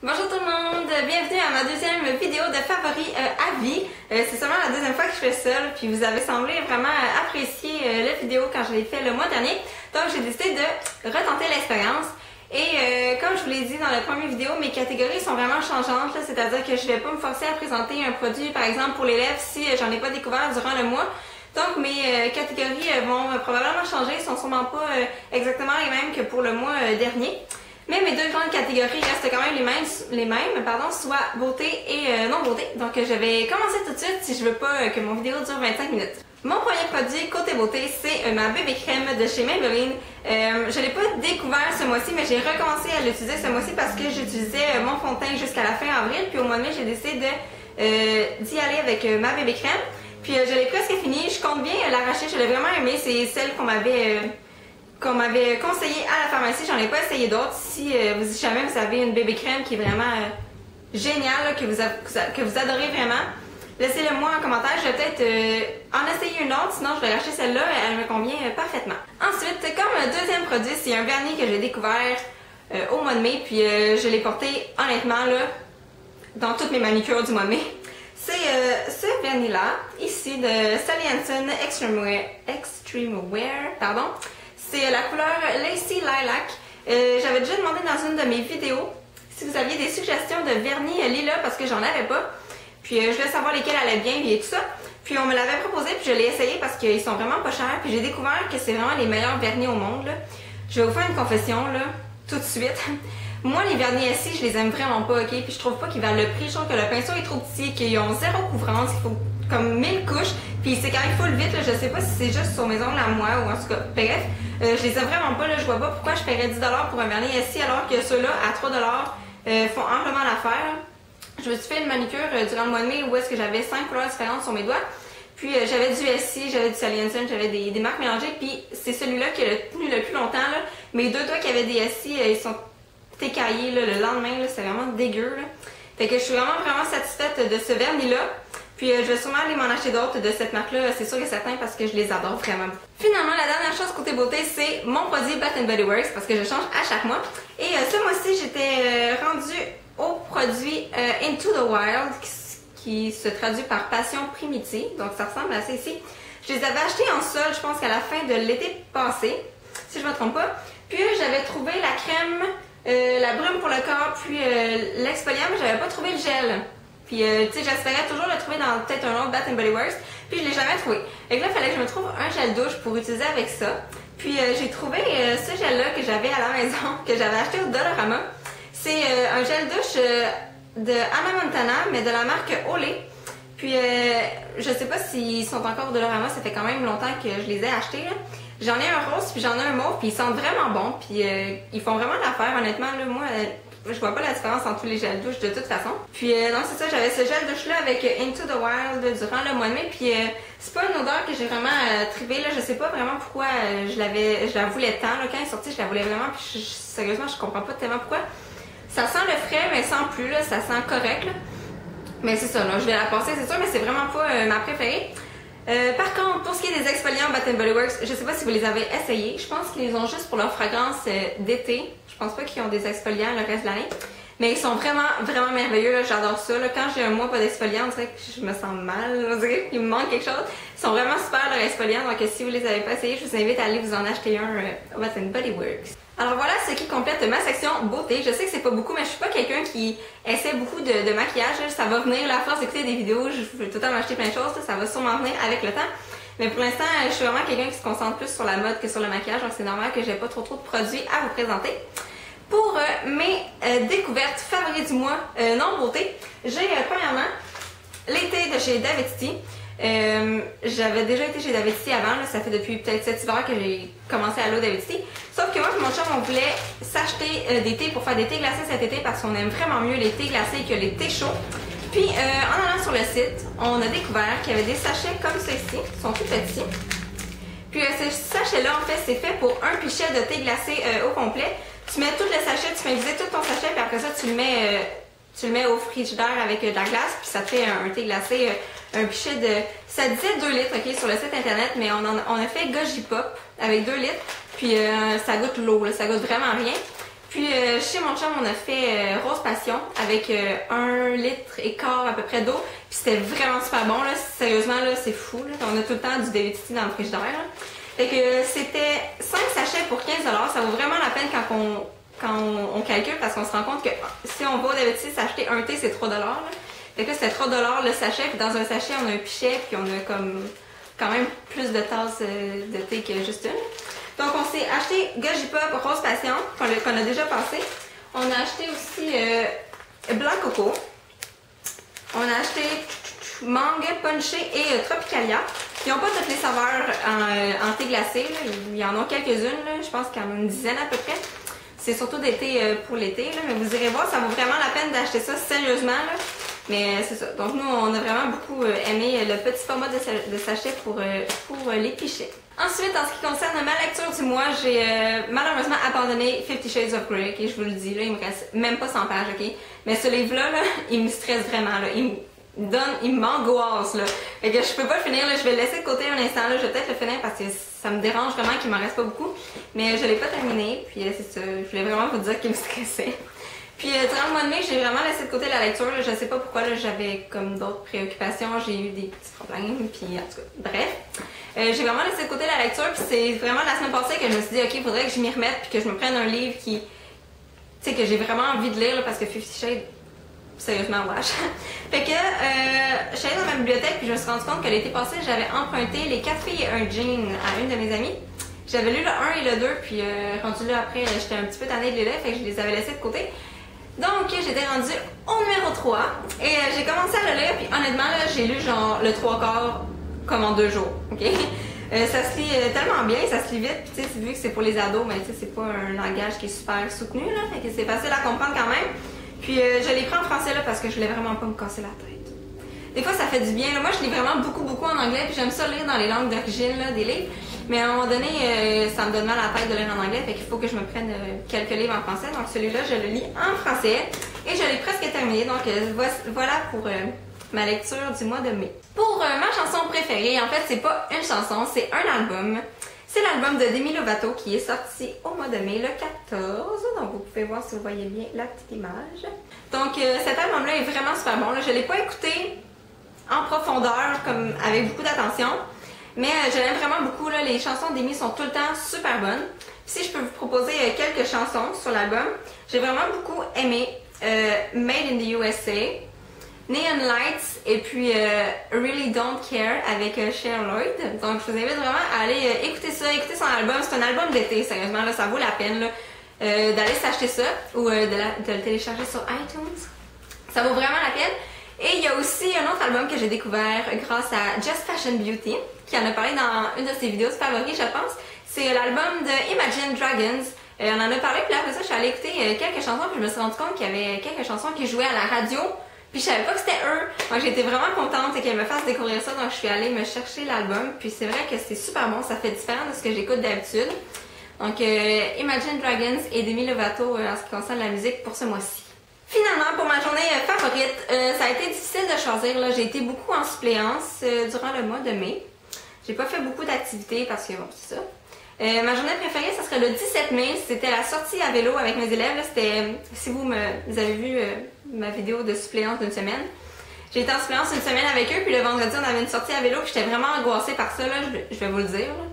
Bonjour tout le monde, bienvenue à ma deuxième vidéo de favoris à vie. C'est seulement la deuxième fois que je fais ça, puis vous avez semblé vraiment apprécier la vidéo quand je l'ai fait le mois dernier. Donc j'ai décidé de retenter l'expérience. Et comme je vous l'ai dit dans la première vidéo, mes catégories sont vraiment changeantes, c'est-à-dire que je vais pas me forcer à présenter un produit par exemple pour les lèvres si j'en ai pas découvert durant le mois. Donc mes catégories vont probablement changer, ils sont sûrement pas exactement les mêmes que pour le mois dernier. Mais mes deux grandes catégories restent quand même les mêmes, soit beauté et non beauté. Donc je vais commencer tout de suite si je veux pas que mon vidéo dure 25 minutes. Mon premier produit côté beauté, c'est ma bébé crème de chez Maybelline. Je l'ai pas découvert ce mois-ci, mais j'ai recommencé à l'utiliser ce mois-ci parce que j'utilisais mon fond de teint jusqu'à la fin avril. Puis au mois de mai, j'ai décidé d'y aller avec ma bébé crème. Puis je l'ai presque fini. Je compte bien l'arracher. Je l'ai vraiment aimé. C'est celle qu'on m'avait conseillé à la pharmacie. J'en ai pas essayé d'autres. Si jamais vous avez une bébé crème qui est vraiment géniale, que vous adorez vraiment, laissez-le moi en commentaire. Je vais peut-être en essayer une autre, sinon je vais racheter celle-là. Elle me convient parfaitement. Ensuite, comme deuxième produit, c'est un vernis que j'ai découvert au mois de mai. Puis je l'ai porté honnêtement là, dans toutes mes manicures du mois de mai. C'est ce vernis-là, ici de Sally Hansen Extreme Wear, pardon. C'est la couleur Lacy Lilac. J'avais déjà demandé dans une de mes vidéos si vous aviez des suggestions de vernis lilas parce que j'en avais pas. Puis je voulais savoir lesquels allaient bien et tout ça. Puis on me l'avait proposé puis je l'ai essayé parce qu'ils sont vraiment pas chers. Puis j'ai découvert que c'est vraiment les meilleurs vernis au monde, là. Je vais vous faire une confession là, tout de suite. Moi, les vernis assis, je les aime vraiment pas, ok? Puis je trouve pas qu'ils valent le prix. Je trouve que le pinceau est trop petit, qu'ils ont zéro couvrance, qu'il faut comme 1000 couches. Puis c'est quand même full vite, là. Je sais pas si c'est juste sur mes ongles à moi ou en tout cas. Bref, je les aime vraiment pas, là. Je vois pas pourquoi je paierais 10$ pour un vernis assis alors que ceux-là, à 3$, font amplement l'affaire. Je me suis fait une manicure durant le mois de mai où est-ce que j'avais 5 couleurs différentes sur mes doigts. Puis j'avais du SI, j'avais du Sally Hansen, j'avais des marques mélangées. Puis c'est celui-là qui a tenu le plus longtemps, là. Mes deux doigts qui avaient des SI, ils sont écaillés là, le lendemain, c'est vraiment dégueu. Là. Fait que je suis vraiment satisfaite de ce vernis-là. Puis je vais sûrement aller m'en acheter d'autres de cette marque-là, c'est sûr et certain, parce que je les adore vraiment. Finalement, la dernière chose côté beauté, c'est mon produit Bath & Body Works, parce que je change à chaque mois. Et ce mois-ci, j'étais rendue au produit Into the Wild, qui se traduit par Passion Primitive. Donc ça ressemble à ça ici. Je les avais achetés en solde, je pense qu'à la fin de l'été passé, si je me trompe pas. Puis j'avais trouvé la crème, la brume pour le corps, puis l'exfoliant, mais j'avais pas trouvé le gel. Puis tu sais, j'espérais toujours le trouver dans peut-être un autre Bath & Body Works, puis je l'ai jamais trouvé. Et là, il fallait que je me trouve un gel douche pour utiliser avec ça. Puis j'ai trouvé ce gel-là que j'avais à la maison, que j'avais acheté au Dollarama. C'est un gel douche de Hannah Montana, mais de la marque Olay. Puis je sais pas s'ils sont encore au Dollarama, ça fait quand même longtemps que je les ai achetés. J'en ai un rose, puis j'en ai un mauve, puis ils sentent vraiment bons, puis ils font vraiment l'affaire, honnêtement, là, moi, je vois pas la différence entre tous les gels douches de toute façon. Puis non, c'est ça, j'avais ce gel douche-là avec Into the Wild durant le mois de mai, puis c'est pas une odeur que j'ai vraiment tripée, là, je sais pas vraiment pourquoi je la voulais tant, là, quand elle est sortie, je la voulais vraiment, puis sérieusement, je comprends pas tellement pourquoi. Ça sent le frais, mais sans plus, là, ça sent correct, là. Mais c'est ça, là, je vais la passer, c'est sûr, mais c'est vraiment pas ma préférée. Par contre, pour ce qui est des exfoliants Bath & Body Works, je sais pas si vous les avez essayés. Je pense qu'ils les ont juste pour leur fragrance d'été. Je pense pas qu'ils ont des exfoliants le reste de l'année. Mais ils sont vraiment merveilleux. J'adore ça. Là. Quand j'ai un mois pas d'exfoliant, on dirait que je me sens mal. On dirait qu'il me manque quelque chose. Ils sont vraiment super leurs exfoliants. Donc si vous les avez pas essayés, je vous invite à aller vous en acheter un au Bath & Body Works. Alors voilà ce qui complète ma section beauté. Je sais que c'est pas beaucoup, mais je suis pas quelqu'un qui essaie beaucoup de maquillage. Ça va venir à force d'écouter des vidéos. Je vais tout le temps m'acheter plein de choses. Ça va sûrement venir avec le temps. Mais pour l'instant, je suis vraiment quelqu'un qui se concentre plus sur la mode que sur le maquillage. Donc c'est normal que j'ai pas trop de produits à vous présenter. Pour mes découvertes favoris du mois non beauté, j'ai premièrement l'été de chez David-City. J'avais déjà été chez David-City avant, là, ça fait depuis peut-être cet hiver que j'ai commencé à aller au David-City. Sauf que moi et mon chum, on voulait s'acheter des thés pour faire des thés glacés cet été parce qu'on aime vraiment mieux les thés glacés que les thés chauds. Puis en allant sur le site, on a découvert qu'il y avait des sachets comme ceux-ci, ils sont tout petits. Puis ces sachets-là, en fait, c'est fait pour un pichet de thé glacé au complet. Tu mets tout le sachet, tu fais viser tout ton sachet, puis après ça, tu le mets au frigidaire avec de la glace, puis ça te fait un thé glacé, un pichet de... Ça disait 2 litres, ok, sur le site internet, mais on a fait Goji Pop avec 2 litres, puis ça goûte l'eau, ça goûte vraiment rien. Puis chez mon chum, on a fait Rose Passion avec 1,5 litre à peu près d'eau. Puis c'était vraiment super bon, là. Sérieusement, là, c'est fou. Là. On a tout le temps du DVTT dans le frigidaire. Là. Fait que c'était 5 sachets pour 15 $. Ça vaut vraiment la peine quand on calcule parce qu'on se rend compte que si on va au DVTT s'acheter un thé, c'est 3 $. Là. Fait que là, c'était 3 $ le sachet. Puis dans un sachet, on a un pichet. Puis on a comme quand même plus de tasses de thé que juste une. Donc, on s'est acheté Goji Pop Rose Passion, qu'on a déjà passé. On a acheté aussi Blanc Coco. On a acheté Mangue, Punché et Tropicalia. Ils n'ont pas toutes les saveurs en thé glacé. Là. Il y en a quelques-unes. Je pense qu'il y en a une dizaine à peu près. C'est surtout des thés pour l'été. Mais vous irez voir, ça vaut vraiment la peine d'acheter ça sérieusement. Là. Mais c'est ça. Donc, nous, on a vraiment beaucoup aimé le petit format de sachet pour les pichets. Ensuite, en ce qui concerne ma lecture du mois, j'ai malheureusement abandonné 50 Shades of Grey, ok, je vous le dis, là, il me reste même pas 100 pages, ok? Mais ce livre-là, là, il me stresse vraiment, là, il m'angoisse, là. Fait que je peux pas le finir, là, je vais le laisser de côté un instant, là, je vais peut-être le finir parce que ça me dérange vraiment qu'il m'en reste pas beaucoup. Mais je l'ai pas terminé, puis c'est ça, je voulais vraiment vous dire qu'il me stressait. Puis durant le mois de mai, j'ai vraiment laissé de côté la lecture. Là. Je sais pas pourquoi, j'avais comme d'autres préoccupations, j'ai eu des petits problèmes, puis en tout cas, bref. J'ai vraiment laissé de côté la lecture, puis c'est vraiment la semaine passée que je me suis dit, ok, il faudrait que je m'y remette, puis que je me prenne un livre qui, tu sais, que j'ai vraiment envie de lire, là, parce que 50 Shades, sérieusement, wesh. Fait que je suis allée dans ma bibliothèque, puis je me suis rendu compte que l'été passé, j'avais emprunté Les 4 filles et un jean à une de mes amies. J'avais lu le 1 et le 2, puis rendu là après, j'étais un petit peu tannée de les lire, fait que je les avais laissés de côté. Donc, j'étais rendue au numéro 3 et j'ai commencé à le lire, puis honnêtement, là, j'ai lu genre le 3/4 comme en 2 jours, ok? Ça se lit tellement bien, ça se lit vite, puis tu sais, vu que c'est pour les ados, mais tu sais, c'est pas un langage qui est super soutenu, là, fait que c'est facile à comprendre quand même. Puis je l'ai pris en français, là, parce que je voulais vraiment pas me casser la tête. Des fois, ça fait du bien, là. Moi, je lis vraiment beaucoup en anglais, puis j'aime ça lire dans les langues d'origine, là, des livres. Mais à un moment donné, ça me donne mal à la tête de lire en anglais, fait qu'il faut que je me prenne quelques livres en français. Donc celui-là, je le lis en français et je l'ai presque terminé. Donc voilà pour ma lecture du mois de mai. Pour ma chanson préférée, en fait, c'est pas une chanson, c'est un album. C'est l'album de Demi Lovato qui est sorti au mois de mai, le 14. Donc vous pouvez voir si vous voyez bien la petite image. Donc cet album-là est vraiment super bon. Là, je l'ai pas écouté en profondeur, comme avec beaucoup d'attention. Mais je l'aime vraiment beaucoup, là. Les chansons d'Amy sont tout le temps super bonnes. Si je peux vous proposer quelques chansons sur l'album, j'ai vraiment beaucoup aimé Made in the USA, Neon Lights et puis Really Don't Care avec Cher Lloyd. Donc je vous invite vraiment à aller écouter ça, écouter son album. C'est un album d'été, sérieusement, là, ça vaut la peine d'aller s'acheter ça ou de le télécharger sur iTunes. Ça vaut vraiment la peine. Et il y a aussi un autre album que j'ai découvert grâce à Just Fashion Beauty, qui en a parlé dans une de ses vidéos favoris, je pense. C'est l'album de Imagine Dragons. On en a parlé, puis après ça, je suis allée écouter quelques chansons, puis je me suis rendu compte qu'il y avait quelques chansons qui jouaient à la radio, puis je savais pas que c'était eux. Donc j'étais vraiment contente qu'elle me fasse découvrir ça, donc je suis allée me chercher l'album, puis c'est vrai que c'est super bon, ça fait différent de ce que j'écoute d'habitude. Donc Imagine Dragons et Demi Lovato en ce qui concerne la musique pour ce mois-ci. Finalement, pour ma journée favorite, ça a été difficile de choisir. J'ai été beaucoup en suppléance durant le mois de mai. J'ai pas fait beaucoup d'activités parce que bon, c'est ça. Ma journée préférée, ça serait le 17 mai. C'était la sortie à vélo avec mes élèves. C'était, si vous avez vu ma vidéo de suppléance d'une semaine, j'ai été en suppléance une semaine avec eux. Puis le vendredi, on avait une sortie à vélo. Puis j'étais vraiment angoissée par ça. Là, je vais vous le dire. Là.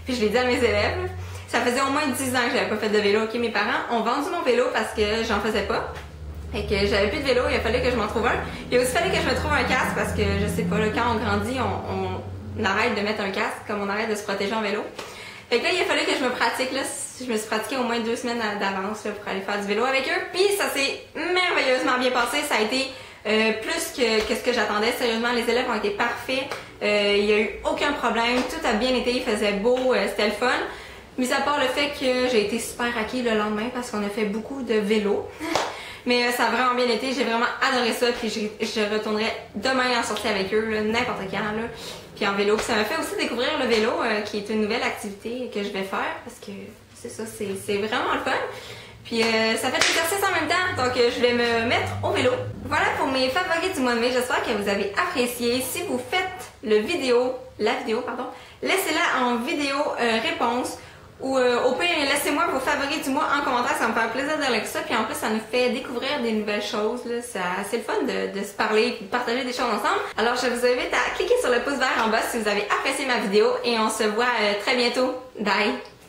Puis je l'ai dit à mes élèves. Là. Ça faisait au moins 10 ans que j'avais pas fait de vélo. Ok, mes parents ont vendu mon vélo parce que j'en faisais pas. Fait que j'avais plus de vélo, il a fallu que je m'en trouve un. Il a aussi fallu que je me trouve un casque parce que je sais pas, là, quand on grandit, on arrête de mettre un casque comme on arrête de se protéger en vélo. Fait que là, il a fallu que je me pratique, là. Je me suis pratiquée au moins 2 semaines d'avance là, pour aller faire du vélo avec eux. Puis ça s'est merveilleusement bien passé. Ça a été plus que ce que j'attendais. Sérieusement, les élèves ont été parfaits. Il n'y a eu aucun problème. Tout a bien été, il faisait beau, c'était le fun. Mis à part le fait que j'ai été super acquis le lendemain parce qu'on a fait beaucoup de vélo. Mais ça a vraiment bien été, j'ai vraiment adoré ça, puis je retournerai demain en sortie avec eux, n'importe quand, là, puis en vélo. Puis ça m'a fait aussi découvrir le vélo, qui est une nouvelle activité que je vais faire, parce que c'est ça, c'est vraiment le fun. Puis ça fait de l'exercice en même temps, donc je vais me mettre au vélo. Voilà pour mes favoris du mois de mai, j'espère que vous avez apprécié. Si vous faites la vidéo, laissez-la en vidéo réponse Ou au pire, laissez-moi vos favoris du mois en commentaire, ça me fait plaisir de lire ça. Puis en plus, ça nous fait découvrir des nouvelles choses. C'est le fun de se parler et de partager des choses ensemble. Alors, je vous invite à cliquer sur le pouce vert en bas si vous avez apprécié ma vidéo et on se voit très bientôt. Bye!